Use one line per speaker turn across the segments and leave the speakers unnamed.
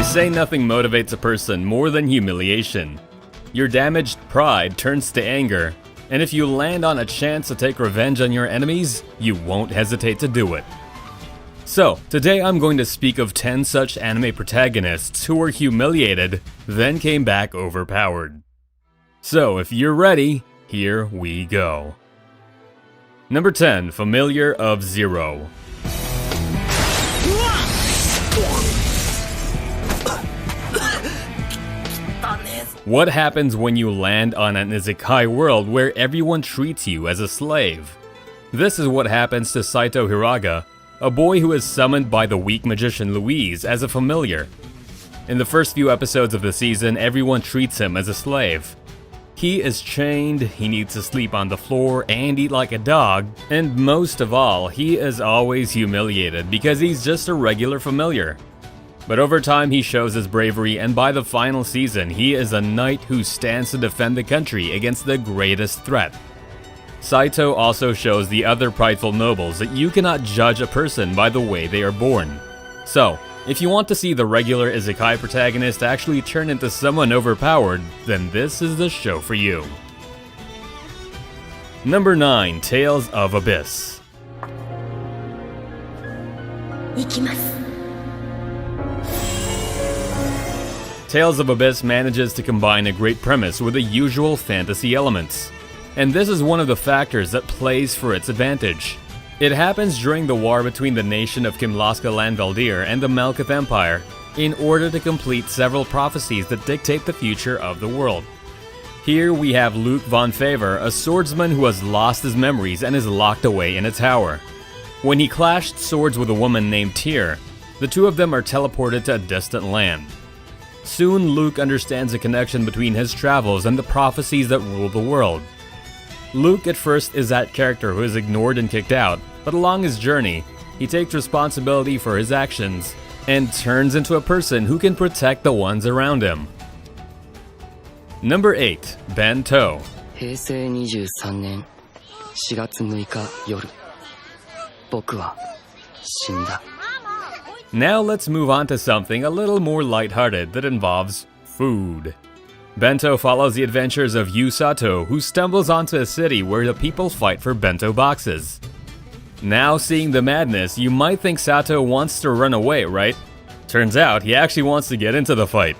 say nothing motivates a person more than humiliation. Your damaged pride turns to anger, and if you land on a chance to take revenge on your enemies, you won't hesitate to do it. So, today I'm going to speak of 10 such anime protagonists who were humiliated, then came back overpowered. So, if you're ready, here we go. Number 10, Familiar of Zero. What happens when you land on an isekai world where everyone treats you as a slave? This is what happens to Saito Hiraga, a boy who is summoned by the weak magician Louise as a familiar. In the first few episodes of the season, everyone treats him as a slave. He is chained, he needs to sleep on the floor and eat like a dog, and most of all, he is always humiliated because he's just a regular familiar. But over time he shows his bravery, and by the final season he is a knight who stands to defend the country against the greatest threat. Saito also shows the other prideful nobles that you cannot judge a person by the way they are born. So, if you want to see the regular isekai protagonist actually turn into someone overpowered, then this is the show for you. Number 9, Tales of Abyss. Tales of Abyss manages to combine a great premise with the usual fantasy elements. And this is one of the factors that plays for its advantage. It happens during the war between the nation of Kimlaska Lanvaldir and the Malkuth Empire, in order to complete several prophecies that dictate the future of the world. Here we have Luke von Favor, a swordsman who has lost his memories and is locked away in a tower. When he clashed swords with a woman named Tyr, the two of them are teleported to a distant land. Soon Luke understands the connection between his travels and the prophecies that rule the world. Luke at first is that character who is ignored and kicked out, but along his journey, he takes responsibility for his actions and turns into a person who can protect the ones around him. Number 8, Bento.
平成23年4月6日夜僕は死んだ
Now let's move on to something a little more lighthearted that involves food. Bento follows the adventures of Yu Sato, who stumbles onto a city where the people fight for bento boxes. Now seeing the madness, you might think Sato wants to run away, right? Turns out he actually wants to get into the fight.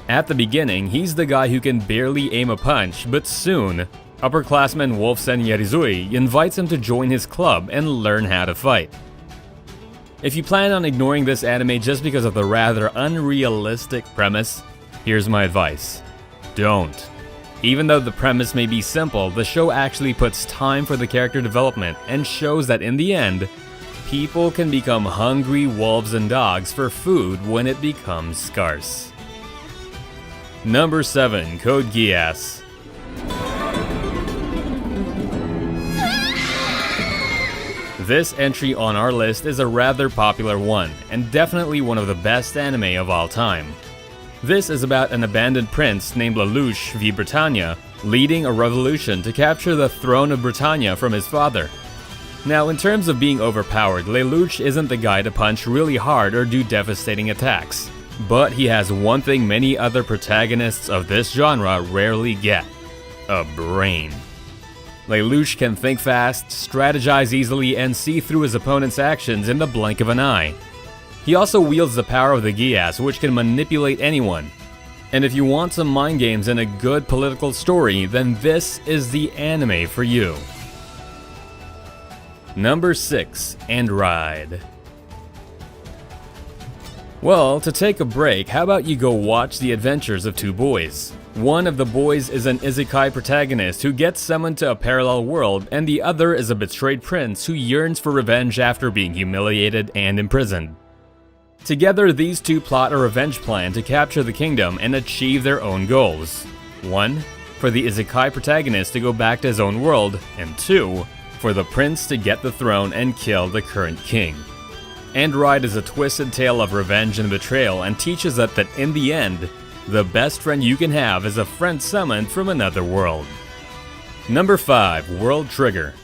At the beginning, he's the guy who can barely aim a punch, but soon, upperclassman Wolfsen Yarizui invites him to join his club and learn how to fight. If you plan on ignoring this anime just because of the rather unrealistic premise, here's my advice. Don't. Even though the premise may be simple, the show actually puts time for the character development and shows that in the end, people can become hungry wolves and dogs for food when it becomes scarce. Number 7, Code Geass. This entry on our list is a rather popular one, and definitely one of the best anime of all time. This is about an abandoned prince named Lelouch v Britannia, leading a revolution to capture the throne of Britannia from his father. Now, in terms of being overpowered, Lelouch isn't the guy to punch really hard or do devastating attacks. But he has one thing many other protagonists of this genre rarely get: a brain. Lelouch can think fast, strategize easily, and see through his opponent's actions in the blink of an eye. He also wields the power of the Geass, which can manipulate anyone. And if you want some mind games and a good political story, then this is the anime for you. Number 6, And Ride. Well, to take a break, how about you go watch the adventures of two boys? One of the boys is an isekai protagonist who gets summoned to a parallel world, and the other is a betrayed prince who yearns for revenge after being humiliated and imprisoned. Together, these two plot a revenge plan to capture the kingdom and achieve their own goals. 1, for the isekai protagonist to go back to his own world, and 2, for the prince to get the throne and kill the current king. And Ride is a twisted tale of revenge and betrayal, and teaches us that in the end, the best friend you can have is a friend summoned from another world. Number 5, World Trigger.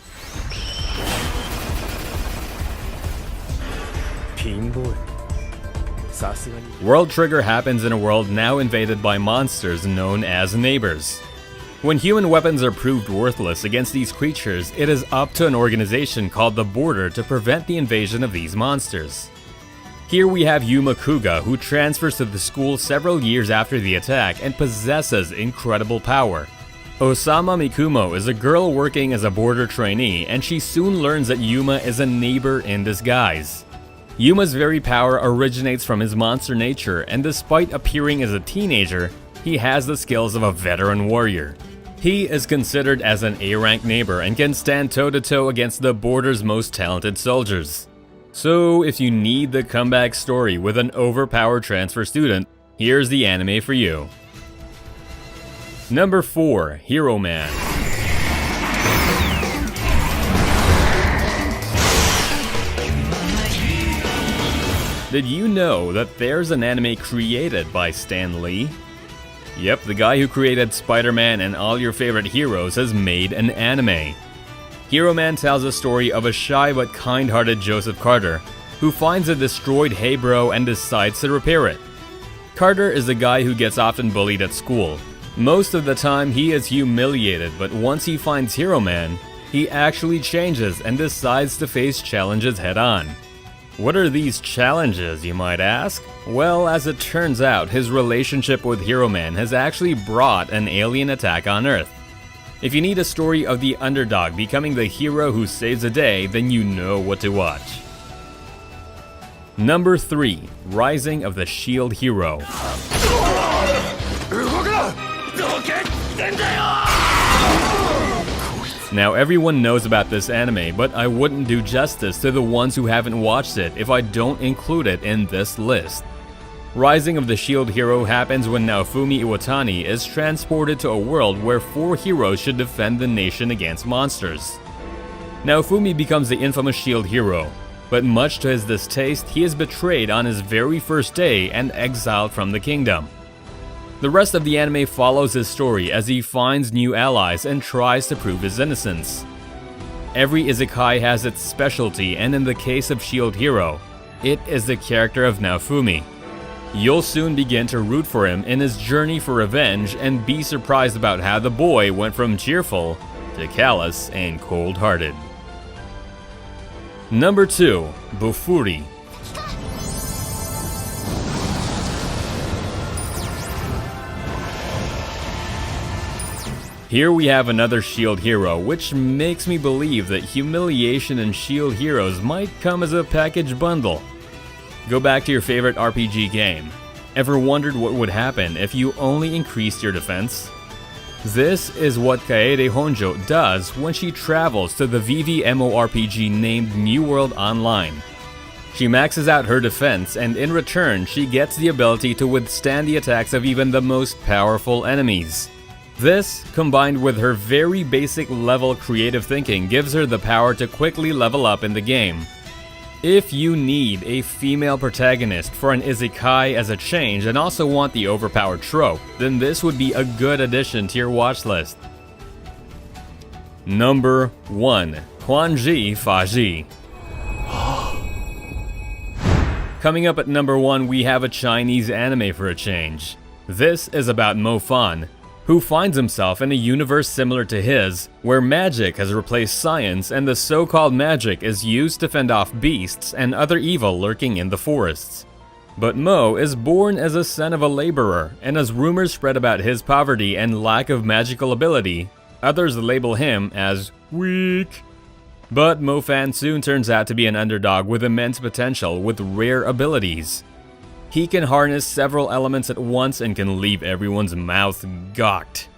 World Trigger happens in a world now invaded by monsters known as neighbors. When human weapons are proved worthless against these creatures, it is up to an organization called the Border to prevent the invasion of these monsters. Here we have Yuma Kuga, who transfers to the school several years after the attack and possesses incredible power. Osama Mikumo is a girl working as a border trainee, and she soon learns that Yuma is a neighbor in disguise. Yuma's very power originates from his monster nature, and despite appearing as a teenager, he has the skills of a veteran warrior. He is considered as an A-rank neighbor and can stand toe-to-toe against the border's most talented soldiers. So if you need the comeback story with an overpowered transfer student, here's the anime for you. Number 4. Hero Man. Did you know that there's an anime created by Stan Lee? Yep, the guy who created Spider-Man and all your favorite heroes has made an anime. Hero Man tells the story of a shy but kind-hearted Joseph Carter, who finds a destroyed Hey Bro and decides to repair it. Carter is a guy who gets often bullied at school. Most of the time he is humiliated, but once he finds Hero Man, he actually changes and decides to face challenges head-on. What are these challenges, you might ask? Well, as it turns out, his relationship with Hero Man has actually brought an alien attack on Earth. If you need a story of the underdog becoming the hero who saves the day, then you know what to watch. Number 3. Rising of the Shield Hero. Now everyone knows about this anime, but I wouldn't do justice to the ones who haven't watched it if I don't include it in this list. Rising of the Shield Hero happens when Naofumi Iwatani is transported to a world where 4 heroes should defend the nation against monsters. Naofumi becomes the infamous Shield Hero, but much to his distaste, he is betrayed on his very first day and exiled from the kingdom. The rest of the anime follows his story as he finds new allies and tries to prove his innocence. Every isekai has its specialty, and in the case of Shield Hero, it is the character of Naofumi. You'll soon begin to root for him in his journey for revenge and be surprised about how the boy went from cheerful to callous and cold-hearted. Number 2. Bofuri. Here we have another Shield Hero, which makes me believe that Humiliation and Shield Heroes might come as a package bundle. Go back to your favorite RPG game. Ever wondered what would happen if you only increased your defense? This is what Kaede Honjo does when she travels to the VVMORPG named New World Online. She maxes out her defense, and in return she gets the ability to withstand the attacks of even the most powerful enemies. This, combined with her very basic level creative thinking, gives her the power to quickly level up in the game. If you need a female protagonist for an isekai as a change and also want the overpowered trope, then this would be a good addition to your watch list. Number 1. Huanji Faji. Coming up at number 1, we have a Chinese anime for a change. This is about Mo Fan, who finds himself in a universe similar to his, where magic has replaced science and the so-called magic is used to fend off beasts and other evil lurking in the forests. But Mo is born as a son of a laborer, and as rumors spread about his poverty and lack of magical ability, others label him as weak. But Mo Fan soon turns out to be an underdog with immense potential with rare abilities. He can harness several elements at once and can leave everyone's mouth gawked.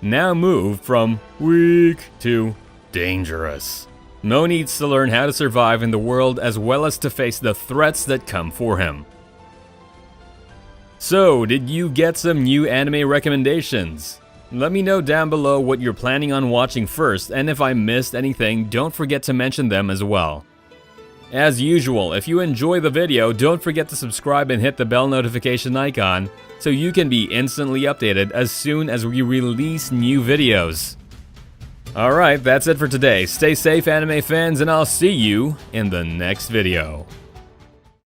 Now moved from weak to dangerous, Mo needs to learn how to survive in the world as well as to face the threats that come for him. So, did you get some new anime recommendations? Let me know down below what you're planning on watching first, and if I missed anything, don't forget to mention them as well. As usual, if you enjoy the video, don't forget to subscribe and hit the bell notification icon so you can be instantly updated as soon as we release new videos. Alright, that's it for today. Stay safe, anime fans, and I'll see you in the next video.